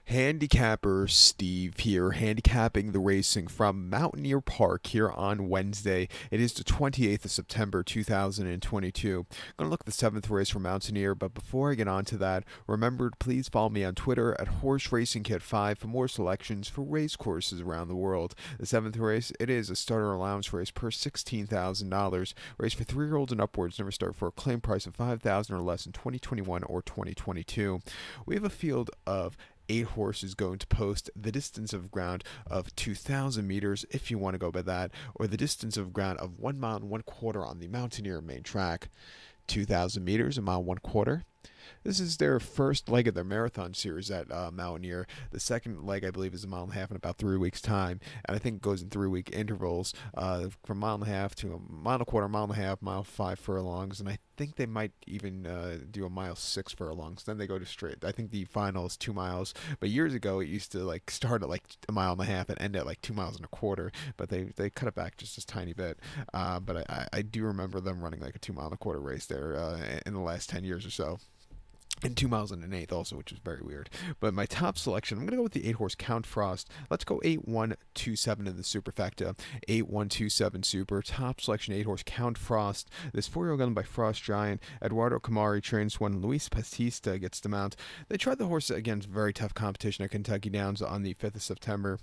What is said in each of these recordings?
Handicapper Steve here, handicapping the racing from Mountaineer Park here on Wednesday. It is the 28th of September 2022. I'm going to look at the 7th race for Mountaineer, but before I get on to that, remember to please follow me on Twitter at Horse Racing Kit 5 for more selections for race courses around the world. The 7th race, it is a starter allowance race per $16,000. Race for 3-year-olds and upwards, never start for a claim price of $5,000 or less in 2021 or 2022. We have a field of 8 horses going to post the distance of ground of 2,000 meters, if you want to go by that, or the distance of ground of 1 mile and 1/4 on the Mountaineer main track. 2,000 meters, a mile 1/4. This is their first leg of their marathon series at Mountaineer. The second leg, I believe, is a mile and a half in about 3 weeks' time, and I think it goes in 3-week intervals from a mile and a half to a mile and a quarter, mile and a half, mile 5 furlongs, and I think they might even do a mile 6 furlongs. Then they go to straight. I think the final is 2 miles, but years ago it used to like start at like a mile and a half and end at like 2 miles and a quarter, but they cut it back just a tiny bit. But I do remember them running like a 2 mile and a quarter race there in the last 10 years or so. And 2 miles and an eighth also, which is very weird. But my top selection, I'm going to go with the 8-horse Count Frost. Let's go 8-1-2-7 in the superfecta. 8-1-2-7 super. Top selection, 8-horse Count Frost. This 4-year-old gun by Frost Giant. Eduardo Camari trains one. Luis Batista gets the mount. They tried the horse against very tough competition at Kentucky Downs on the 5th of September.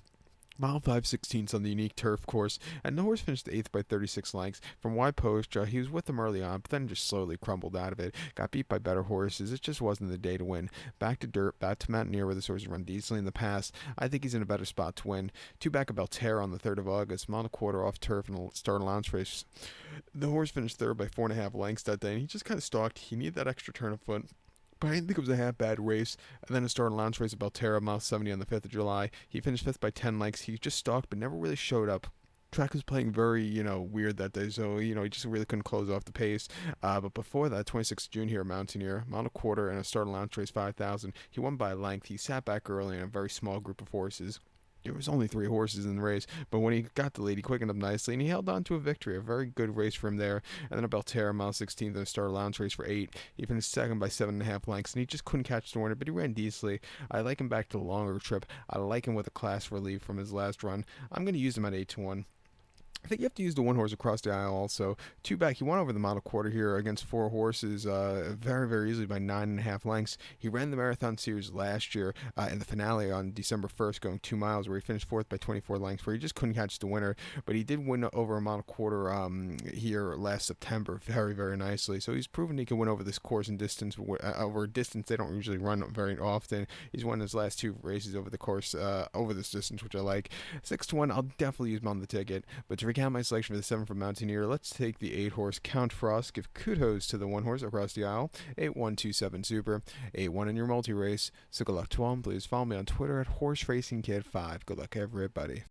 Mile 5/16 on the unique turf course, and the horse finished 8th by 36 lengths. From wide post, he was with them early on, but then just slowly crumbled out of it. Got beat by better horses. It just wasn't the day to win. Back to dirt, back to Mountaineer, where this horse has run decently in the past. I think he's in a better spot to win. 2 back of Belterra on the 3rd of August, mile and a quarter off turf in a start allowance race. The horse finished 3rd by 4.5 lengths that day, and he just kind of stalked. He needed that extra turn of foot. But I didn't think it was a half bad race. And then a start allowance race at Belterra, mile 70 on the 5th of July. He finished 5th by 10 lengths. He just stalked, but never really showed up. Track was playing very, weird that day, so, he just really couldn't close off the pace. But before that, 26th of June here at Mountaineer, mile and a quarter and a start allowance race 5,000. He won by a length. He sat back early in a very small group of horses. There was only 3 horses in the race, but when he got the lead, he quickened up nicely, and he held on to a victory. A very good race for him there. And then a Belterra, mile 16th, and a start allowance race for 8. He finished 2nd by 7.5 lengths, and he just couldn't catch the winner, but he ran decently. I like him back to the longer trip. I like him with a class relief from his last run. I'm going to use him at 8-1. I think you have to use the 1 horse across the aisle also. 2 back, he won over the mile and a quarter here against 4 horses very, very easily by 9.5 lengths. He ran the marathon series last year in the finale on December 1st, going 2 miles, where he finished 4th by 24 lengths, where he just couldn't catch the winner. But he did win over a mile and a quarter here last September very, very nicely. So he's proven he can win over this course and distance, over a distance they don't usually run very often. He's won his last 2 races over the course, over this distance, which I like. 6-1, I'll definitely use him on the ticket. But to recount my selection for the 7 from Mountaineer, let's take the 8-horse Count Frost. Give kudos to the 1 horse across the aisle. 8-1-2-7 super. 8-1 in your multi-race. So good luck to all. Please follow me on Twitter at Horse Racing Kid 5. Good luck, everybody.